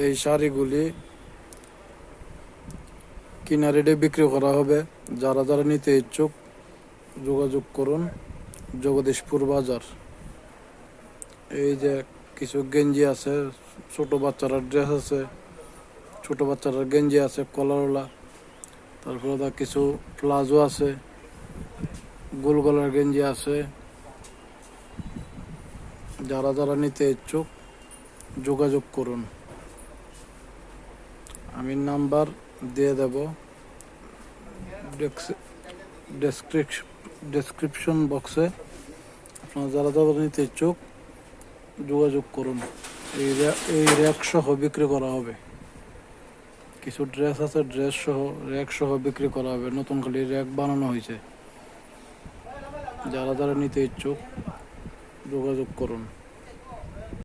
এই শাড়িগুলি কিনা রেটে বিক্রি করা হবে। যারা যারা নিতে ইচ্ছুক যোগাযোগ করুন। জগদীশপুর বাজার। এই যে কিছু গেঞ্জি আছে, ছোট বাচ্চারা ড্রেস আছে, ছোট বাচ্চারা গেঞ্জি আছে কলারওয়ালা। তারপরে কিছু প্লাজো আছে, গোল গলার গেঞ্জি আছে। যারা যারা নিতে ইচ্ছুক যোগাযোগ করুন। আমি নাম্বার দিয়ে দেব ডেসক্রিপশন বক্সে। আপনারা যারা যারা নিতে ইচ্ছুক যোগাযোগ করুন। এই র্যাক সহ বিক্রি করা হবে। কিছু ড্রেস আছে, ড্রেস সহ র্যাক সহ বিক্রি করা হবে। নতুন খালি র্যাক বানানো হয়েছে। যারা যারা নিতে ইচ্ছুক যোগাযোগ করুন।